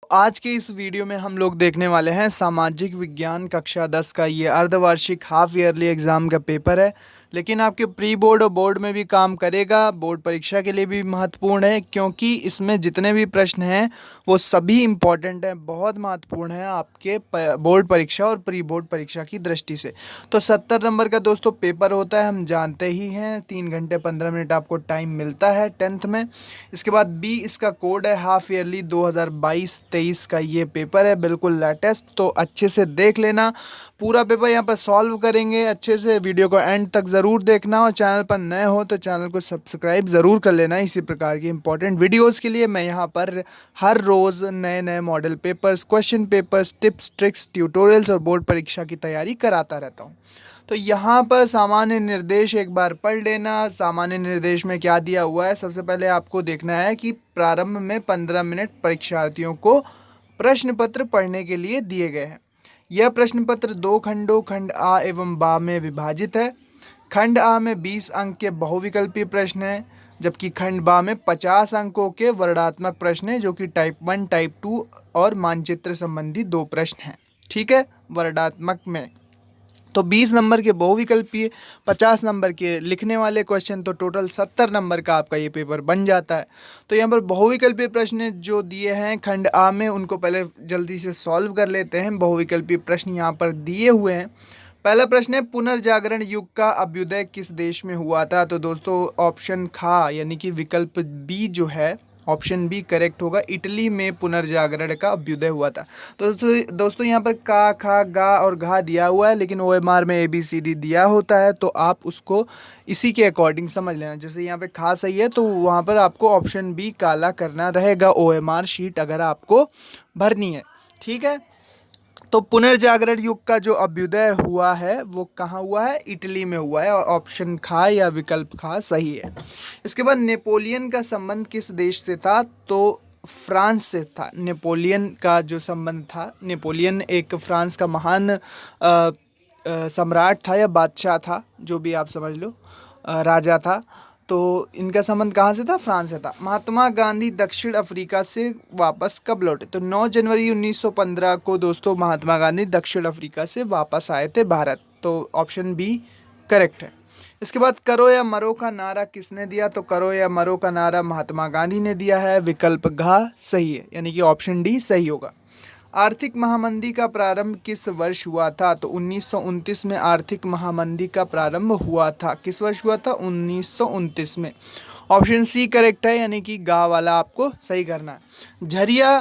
आज के इस वीडियो में हम लोग देखने वाले हैं सामाजिक विज्ञान कक्षा 10 का ये अर्धवार्षिक हाफ ईयरली एग्ज़ाम का पेपर है। लेकिन आपके प्री बोर्ड और बोर्ड में भी काम करेगा, बोर्ड परीक्षा के लिए भी महत्वपूर्ण है क्योंकि इसमें जितने भी प्रश्न हैं वो सभी इम्पॉर्टेंट हैं, बहुत महत्वपूर्ण है आपके बोर्ड परीक्षा और प्री बोर्ड परीक्षा की दृष्टि से। तो 70 नंबर का दोस्तों पेपर होता है, हम जानते ही हैं। 3 घंटे 15 मिनट आपको टाइम मिलता है 10th में। इसके बाद बी इसका कोड है, हाफ ईयरली 2022-23 का ये पेपर है, बिल्कुल लेटेस्ट। तो अच्छे से देख लेना, पूरा पेपर यहाँ पर सॉल्व करेंगे अच्छे से। वीडियो को एंड तक ज़रूर देखना और चैनल पर नए हो तो चैनल को सब्सक्राइब ज़रूर कर लेना। इसी प्रकार की इंपॉर्टेंट वीडियोस के लिए मैं यहाँ पर हर रोज़ नए नए model papers, question papers, tips, tricks, tutorials और बोर्ड परीक्षा की तैयारी कराता रहता हूँ। तो यहाँ पर सामान्य निर्देश एक बार पढ़ लेना। सामान्य निर्देश में क्या दिया हुआ है, सबसे पहले आपको देखना है कि प्रारंभ में 15 मिनट परीक्षार्थियों को प्रश्न पत्र पढ़ने के लिए दिए गए हैं। यह प्रश्न पत्र 2 खंडों खंड आ एवं बा में विभाजित है। खंड आ में 20 अंक के बहुविकल्पीय प्रश्न हैं, जबकि खंड बा में 50 अंकों के वर्णात्मक प्रश्न हैं, जो कि टाइप 1, टाइप 2 और मानचित्र संबंधी 2 प्रश्न हैं। ठीक है, वर्णात्मक में तो 20 नंबर के बहुविकल्पीय, 50 नंबर के लिखने वाले क्वेश्चन, तो टोटल 70 नंबर का आपका ये पेपर बन जाता है। तो यहाँ पर बहुविकल्पीय प्रश्न जो दिए हैं खंड आ में, उनको पहले जल्दी से सॉल्व कर लेते हैं। बहुविकल्पीय प्रश्न यहाँ पर दिए हुए हैं। पहला प्रश्न है, पुनर्जागरण युग का अभ्युदय किस देश में हुआ था? तो दोस्तों ऑप्शन खा यानी कि विकल्प बी जो है, ऑप्शन बी करेक्ट होगा। इटली में पुनर्जागरण का अभ्युदय हुआ था। तो दोस्तों यहाँ पर का, खा, गा और घा दिया हुआ है, लेकिन ओएमआर में ABCD दिया होता है, तो आप उसको इसी के अकॉर्डिंग समझ लेना। जैसे यहाँ पे खा सही है तो वहाँ पर आपको ऑप्शन बी काला करना रहेगा, OMR शीट अगर आपको भरनी है। ठीक है, तो पुनर्जागरण युग का जो अभ्युदय हुआ है वो कहाँ हुआ है? इटली में हुआ है, और ऑप्शन खा या विकल्प खा सही है। इसके बाद नेपोलियन का संबंध किस देश से था? तो फ्रांस से था। नेपोलियन का जो संबंध था, नेपोलियन एक फ्रांस का महान सम्राट था या बादशाह था, जो भी आप समझ लो, राजा था। तो इनका संबंध कहाँ से था? फ्रांस से था। महात्मा गांधी दक्षिण अफ्रीका से वापस कब लौटे? तो 9 जनवरी 1915 को दोस्तों महात्मा गांधी दक्षिण अफ्रीका से वापस आए थे भारत। तो ऑप्शन बी करेक्ट है। इसके बाद करो या मरो का नारा किसने दिया? तो करो या मरो का नारा महात्मा गांधी ने दिया है। विकल्प घ सही है, यानी कि ऑप्शन डी सही होगा। आर्थिक महामंदी का प्रारंभ किस वर्ष हुआ था? तो 1929 में आर्थिक महामंदी का प्रारंभ हुआ था। किस वर्ष हुआ था? 1929 में। ऑप्शन सी करेक्ट है, यानी कि गा वाला आपको सही करना है। झरिया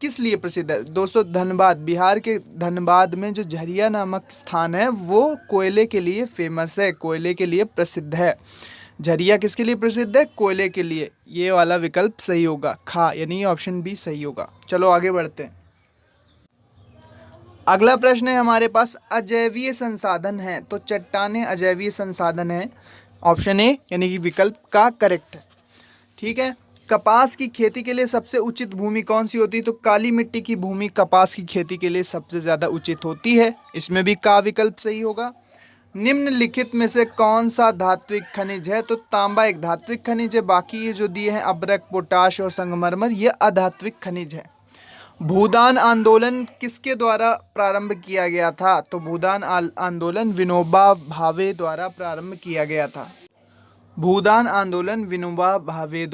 किस लिए प्रसिद्ध है? दोस्तों धनबाद, बिहार के धनबाद में जो झरिया नामक स्थान है वो कोयले के लिए फेमस है, कोयले के लिए प्रसिद्ध है। झरिया किसके लिए प्रसिद्ध है? कोयले के लिए। ये वाला विकल्प सही होगा, खा, यानी ऑप्शन बी सही होगा। चलो आगे बढ़ते हैं। अगला प्रश्न है हमारे पास, अजैवीय संसाधन है, तो चट्टानें अजैवीय संसाधन है। ऑप्शन ए यानी कि विकल्प का करेक्ट है। ठीक है, कपास की खेती के लिए सबसे उचित भूमि कौन सी होती है? तो काली मिट्टी की भूमि कपास की खेती के लिए सबसे ज़्यादा उचित होती है। इसमें भी का विकल्प सही होगा। निम्नलिखित में से कौन सा धात्विक खनिज है? तो तांबा एक धात्विक खनिज है, बाकी ये जो दिए हैं अब्रक, पोटाश और संगमरमर, ये अधात्विक खनिज है। भूदान आंदोलन किसके द्वारा प्रारंभ किया गया था? तो भूदान आंदोलन विनोबा भावे द्वारा प्रारंभ किया गया था। भूदान आंदोलन विनोबा भावे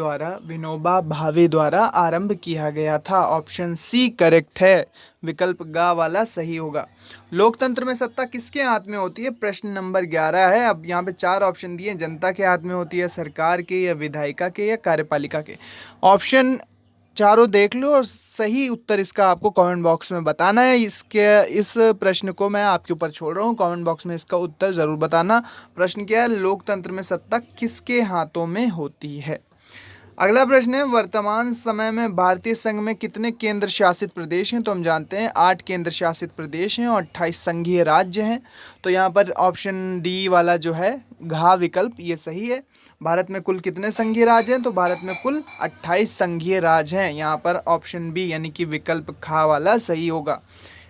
द्वारा आरंभ किया गया था। ऑप्शन सी करेक्ट है, विकल्प गा वाला सही होगा। लोकतंत्र में सत्ता किसके हाथ में होती है? प्रश्न नंबर 11 है। अब यहाँ पे 4 ऑप्शन दिए, जनता के हाथ में होती है, सरकार के, या विधायिका के, या कार्यपालिका के। ऑप्शन चारों देख लो और सही उत्तर इसका आपको कमेंट बॉक्स में बताना है। इस प्रश्न को मैं आपके ऊपर छोड़ रहा हूँ, कमेंट बॉक्स में इसका उत्तर ज़रूर बताना। प्रश्न क्या है? लोकतंत्र में सत्ता किसके हाथों में होती है? अगला प्रश्न है, वर्तमान समय में भारतीय संघ में कितने केंद्र शासित प्रदेश हैं? तो हम जानते हैं 8 केंद्र शासित प्रदेश हैं और 28 संघीय राज्य हैं। तो यहाँ पर ऑप्शन डी वाला जो है घा विकल्प ये सही है। भारत में कुल कितने संघीय राज्य हैं? तो भारत में कुल 28 संघीय राज्य हैं। यहाँ पर ऑप्शन बी यानी कि विकल्प खा वाला सही होगा।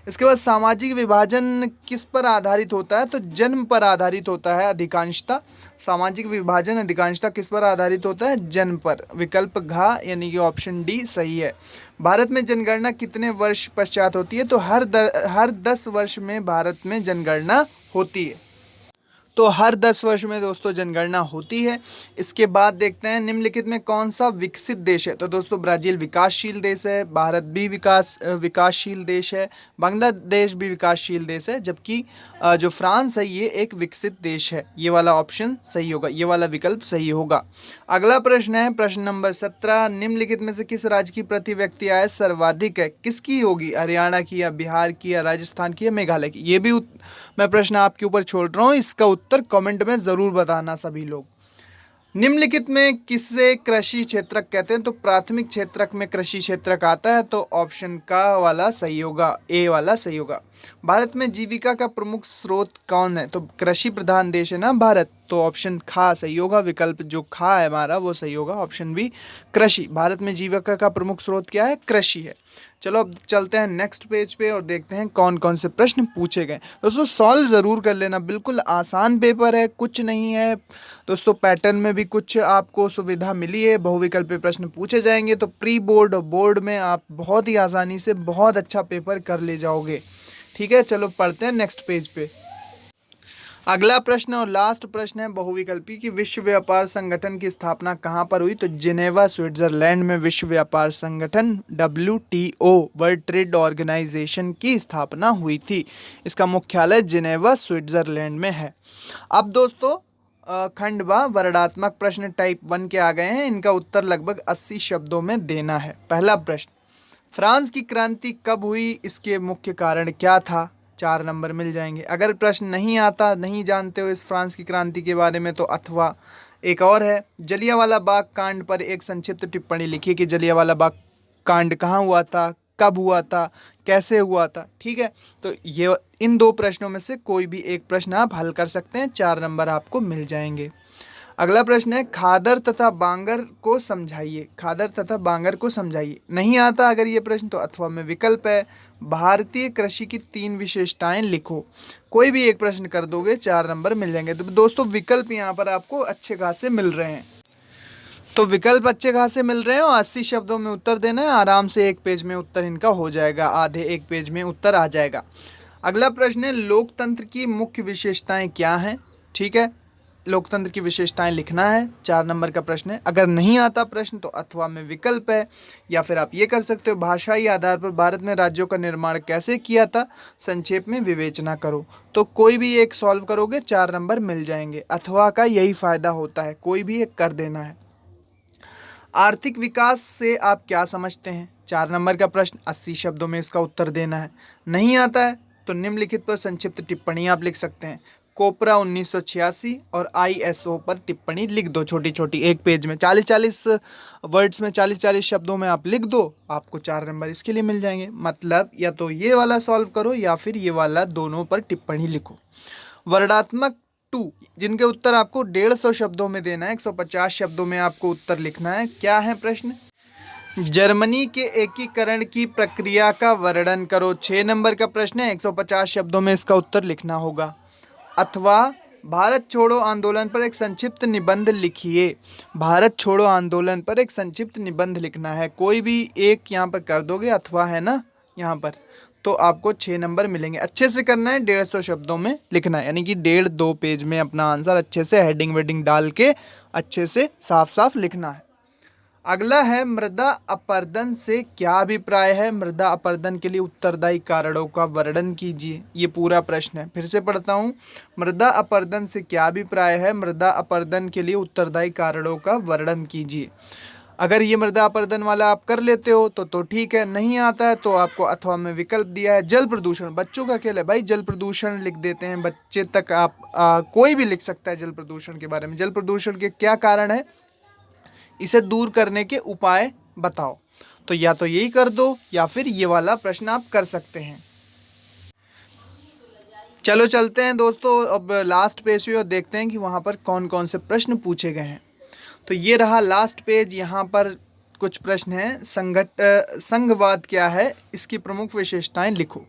इसके बाद सामाजिक विभाजन किस पर आधारित होता है? तो जन्म पर आधारित होता है अधिकांशतः। सामाजिक विभाजन अधिकांशतः किस पर आधारित होता है? जन्म पर। विकल्प घ यानी कि ऑप्शन डी सही है। भारत में जनगणना कितने वर्ष पश्चात होती है? तो हर 10 वर्ष में भारत में जनगणना होती है। तो हर 10 वर्ष में दोस्तों जनगणना होती है। इसके बाद देखते हैं निम्नलिखित में कौन सा विकसित देश है? तो दोस्तों ब्राज़ील विकासशील देश है, भारत भी विकासशील देश है, बांग्लादेश भी विकासशील देश है, जबकि जो फ्रांस है ये एक विकसित देश है। ये वाला ऑप्शन सही होगा, ये वाला विकल्प सही होगा। अगला प्रश्न है प्रश्न नंबर 17, निम्नलिखित में से किस राज्य की प्रति व्यक्ति आय सर्वाधिक है? किसकी होगी? हरियाणा की या बिहार की या राजस्थान की या मेघालय की? ये भी मैं प्रश्न आपके ऊपर छोड़ रहा हूँ, इसका उत्तर कमेंट में ज़रूर बताना सभी लोग। निम्नलिखित में किसे कृषि क्षेत्रक कहते हैं? तो प्राथमिक क्षेत्रक में कृषि क्षेत्रक आता है, तो ऑप्शन का वाला सही होगा, ए वाला सही होगा। भारत में जीविका का प्रमुख स्रोत कौन है? तो कृषि प्रधान देश है ना भारत, तो ऑप्शन खा सही होगा। विकल्प जो खा है हमारा वो सही होगा, ऑप्शन बी कृषि। भारत में जीविका का प्रमुख स्रोत क्या है? कृषि है। चलो अब चलते हैं नेक्स्ट पेज पे और देखते हैं कौन कौन से प्रश्न पूछे गए। दोस्तों सॉल्व ज़रूर कर लेना, बिल्कुल आसान पेपर है, कुछ नहीं है दोस्तों। पैटर्न में भी कुछ आपको सुविधा मिली है, बहुविकल्पीय प्रश्न पूछे जाएंगे, तो प्री बोर्ड और बोर्ड में आप बहुत ही आसानी से बहुत अच्छा पेपर कर ले जाओगे। ठीक है, चलो पढ़ते हैं नेक्स्ट पेज पे। अगला प्रश्न और लास्ट प्रश्न है बहुविकल्पी कि विश्व व्यापार संगठन की स्थापना कहाँ पर हुई? तो जिनेवा स्विट्जरलैंड में विश्व व्यापार संगठन WTO वर्ल्ड ट्रेड ऑर्गेनाइजेशन की स्थापना हुई थी। इसका मुख्यालय जिनेवा स्विट्जरलैंड में है। अब दोस्तों खंड व वर्णात्मक प्रश्न टाइप 1 के आ गए हैं। इनका उत्तर लगभग 80 शब्दों में देना है। पहला प्रश्न, फ्रांस की क्रांति कब हुई? इसके मुख्य कारण क्या था? 4 नंबर मिल जाएंगे। अगर प्रश्न नहीं आता, नहीं जानते हो इस फ्रांस की क्रांति के बारे में, तो अथवा एक और है, जलियांवाला बाग कांड पर एक संक्षिप्त टिप्पणी लिखिए कि जलियांवाला बाग कांड कहाँ हुआ था, कब हुआ था, कैसे हुआ था। ठीक है, तो ये इन 2 प्रश्नों में से कोई भी एक प्रश्न आप हल कर सकते हैं, 4 नंबर आपको मिल जाएंगे। अगला प्रश्न है खादर तथा बांगर को समझाइए। खादर तथा बांगर को समझाइए। नहीं आता अगर ये प्रश्न, तो अथवा में विकल्प है, भारतीय कृषि की 3 विशेषताएं लिखो। कोई भी एक प्रश्न कर दोगे, 4 नंबर मिल जाएंगे। तो दोस्तों विकल्प यहाँ पर आपको अच्छे खासे मिल रहे हैं, तो विकल्प अच्छे खासे मिल रहे हैं और 80 शब्दों में उत्तर देना है। आराम से एक पेज में उत्तर इनका हो जाएगा, आधे एक पेज में उत्तर आ जाएगा। अगला प्रश्न है लोकतंत्र की मुख्य विशेषताएं क्या हैं? ठीक है, लोकतंत्र की विशेषताएं लिखना है, 4 नंबर का प्रश्न है। अगर नहीं आता प्रश्न, तो अथवा में विकल्प है, या फिर आप ये कर सकते हो भाषाई आधार पर भारत में राज्यों का निर्माण कैसे किया था, संक्षेप में विवेचना करो। तो कोई भी एक सॉल्व करोगे, 4 नंबर मिल जाएंगे। अथवा का यही फायदा होता है, कोई भी एक कर देना है। आर्थिक विकास से आप क्या समझते हैं? 4 नंबर का प्रश्न, 80 शब्दों में इसका उत्तर देना है। नहीं आता है तो निम्नलिखित पर संक्षिप्त टिप्पणी आप लिख सकते हैं। कोपरा 1986 और ISO पर टिप्पणी लिख दो, छोटी छोटी, एक पेज में 40-40 वर्ड्स में, 40-40 शब्दों में आप लिख दो, आपको 4 नंबर इसके लिए मिल जाएंगे। मतलब या तो ये वाला सॉल्व करो या फिर ये वाला, दोनों पर टिप्पणी लिखो। वर्णात्मक 2 जिनके उत्तर आपको 150 शब्दों में देना है, 150 शब्दों में आपको उत्तर लिखना है। क्या है प्रश्न? जर्मनी के एकीकरण की प्रक्रिया का वर्णन करो। 6 नंबर का प्रश्न है, 150 शब्दों में इसका उत्तर लिखना होगा। अथवा भारत छोड़ो आंदोलन पर एक संक्षिप्त निबंध लिखिए। भारत छोड़ो आंदोलन पर एक संक्षिप्त निबंध लिखना है। कोई भी एक यहाँ पर कर दोगे, अथवा है ना यहाँ पर, तो आपको 6 नंबर मिलेंगे। अच्छे से करना है, 150 शब्दों में लिखना है, यानी कि 1.5-2 पेज में अपना आंसर अच्छे से हेडिंग वेडिंग डाल के अच्छे से साफ साफ लिखना है। अगला है मृदा अपरदन से क्या अभिप्राय है? मृदा अपरदन के लिए उत्तरदायी कारणों का वर्णन कीजिए। ये पूरा प्रश्न है, फिर से पढ़ता हूँ। मृदा अपरदन से क्या अभिप्राय है? मृदा अपरदन के लिए उत्तरदायी कारणों का वर्णन कीजिए। अगर ये मृदा अपरदन वाला आप कर लेते हो तो ठीक है, नहीं आता है तो आपको अथवा में विकल्प दिया है। जल प्रदूषण, बच्चों का खेल है भाई, जल प्रदूषण लिख देते हैं बच्चे तक। आप कोई भी लिख सकता है जल प्रदूषण के बारे में। जल प्रदूषण के क्या कारण है, इसे दूर करने के उपाय बताओ। तो या तो यही कर दो या फिर ये वाला प्रश्न आप कर सकते हैं। चलो चलते हैं दोस्तों अब लास्ट पेज पे और देखते हैं कि वहाँ पर कौन कौन से प्रश्न पूछे गए हैं। तो ये रहा लास्ट पेज। यहाँ पर कुछ प्रश्न हैं। संघवाद क्या है, इसकी प्रमुख विशेषताएं लिखो।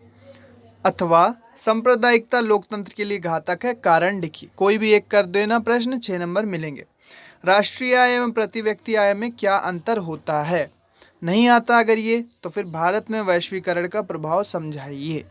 अथवा सांप्रदायिकता लोकतंत्र के लिए घातक है, कारण लिखिए। कोई भी एक कर देना प्रश्न, 6 नंबर मिलेंगे। राष्ट्रीय आय एवं प्रति व्यक्ति आय में क्या अंतर होता है? नहीं आता अगर ये, तो फिर भारत में वैश्वीकरण का प्रभाव समझाइए।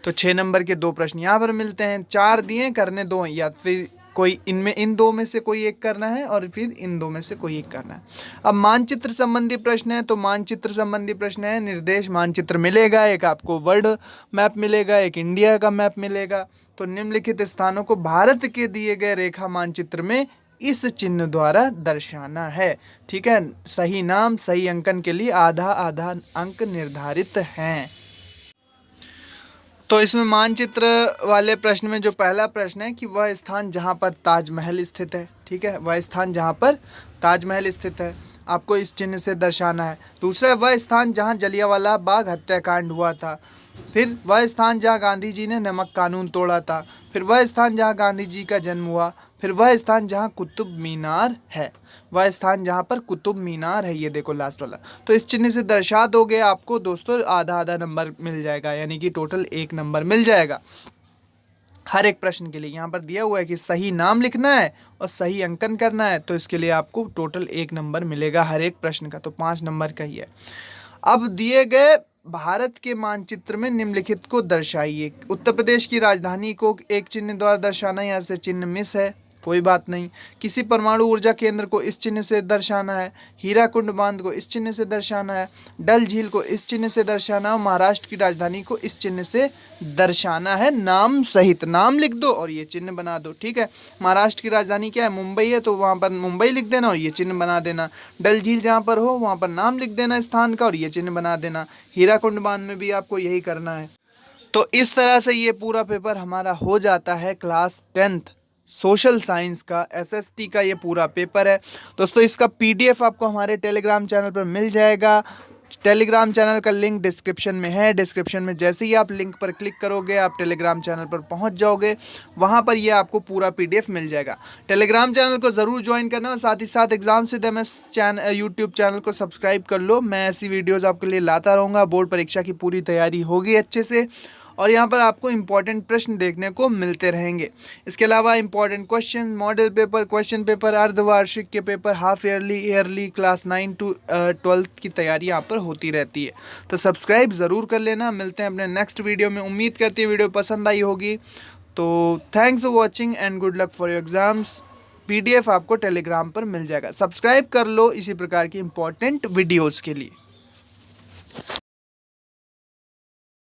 तो 6 नंबर के 2 प्रश्न यहाँ पर मिलते हैं। 4 दिए, करने 2, या फिर कोई इनमें इन 2 में से कोई एक करना है और फिर इन 2 में से कोई एक करना है। अब मानचित्र संबंधी प्रश्न है, तो मानचित्र संबंधी प्रश्न है, निर्देश मानचित्र मिलेगा, एक आपको वर्ल्ड मैप मिलेगा, एक इंडिया का मैप मिलेगा। तो निम्नलिखित स्थानों को भारत के दिए गए रेखा मानचित्र में इस चिन्ह द्वारा दर्शाना है। ठीक है, सही नाम सही अंकन के लिए आधा आधा अंक निर्धारित हैं। तो इसमें मानचित्र वाले प्रश्न में जो पहला प्रश्न है कि वह स्थान जहाँ पर ताजमहल स्थित है, ठीक है, वह स्थान जहाँ पर ताजमहल स्थित है, आपको इस चिन्ह से दर्शाना है। दूसरा, वह स्थान जहाँ जलियांवाला बाग हत्याकांड हुआ था। फिर वह स्थान जहाँ गांधी जी ने नमक कानून तोड़ा था। फिर वह स्थान जहाँ गांधी जी का जन्म हुआ। फिर वह स्थान जहाँ कुतुब मीनार है। वह स्थान जहाँ पर कुतुब मीनार है, ये देखो लास्ट वाला। तो इस चिन्ह से दर्शा दोगे, आपको दोस्तों आधा आधा नंबर मिल जाएगा, यानी कि टोटल 1 नंबर मिल जाएगा हर एक प्रश्न के लिए। यहाँ पर दिया हुआ है कि सही नाम लिखना है और सही अंकन करना है, तो इसके लिए आपको टोटल 1 नंबर मिलेगा हर एक प्रश्न का, तो 5 नंबर का ही है। अब दिए गए भारत के मानचित्र में निम्नलिखित को दर्शाइए। उत्तर प्रदेश की राजधानी को एक चिन्ह द्वारा दर्शाना, यहाँ से चिन्ह मिस है, कोई बात नहीं। किसी परमाणु ऊर्जा केंद्र को इस चिन्ह से दर्शाना है। हीराकुंड बांध को इस चिन्ह से दर्शाना है। डल झील को इस चिन्ह से दर्शाना है। महाराष्ट्र की राजधानी को इस चिन्ह से दर्शाना है, नाम सहित। नाम लिख दो और ये चिन्ह बना दो, ठीक है। महाराष्ट्र की राजधानी क्या है? मुंबई है, तो वहाँ पर मुंबई लिख देना और ये चिन्ह बना देना। डल झील जहाँ पर हो वहाँ पर नाम लिख देना स्थान का और ये चिन्ह बना देना। हीराकुंड बांध में भी आपको यही करना है। तो इस तरह से ये पूरा पेपर हमारा हो जाता है क्लास 10th सोशल साइंस का, एसएसटी का ये पूरा पेपर है। दोस्तों इसका पीडीएफ आपको हमारे टेलीग्राम चैनल पर मिल जाएगा। टेलीग्राम चैनल का लिंक डिस्क्रिप्शन में है। डिस्क्रिप्शन में जैसे ही आप लिंक पर क्लिक करोगे आप टेलीग्राम चैनल पर पहुंच जाओगे, वहां पर ये आपको पूरा पीडीएफ मिल जाएगा। टेलीग्राम चैनल को ज़रूर ज्वाइन करना और साथ ही साथ एग्जाम से चैनल यूट्यूब चैनल को सब्सक्राइब कर लो। मैं ऐसी वीडियोज़ आपके लिए लाता रहूँगा। बोर्ड परीक्षा की पूरी तैयारी होगी अच्छे से और यहाँ पर आपको इंपॉर्टेंट प्रश्न देखने को मिलते रहेंगे। इसके अलावा important question, model paper, question paper, अर्धवार्षिक के paper, half yearly, yearly, class 9 to 12 की तैयारी यहाँ पर होती रहती है। तो सब्सक्राइब ज़रूर कर लेना। मिलते हैं अपने नेक्स्ट वीडियो में। उम्मीद करती है वीडियो पसंद आई होगी। तो thanks for watching and good luck for your exams. PDF आपको टेलीग्राम पर मिल जाएगा। सब्सक्राइब कर लो इसी प्रकार की इंपॉर्टेंट वीडियोज़ के लिए।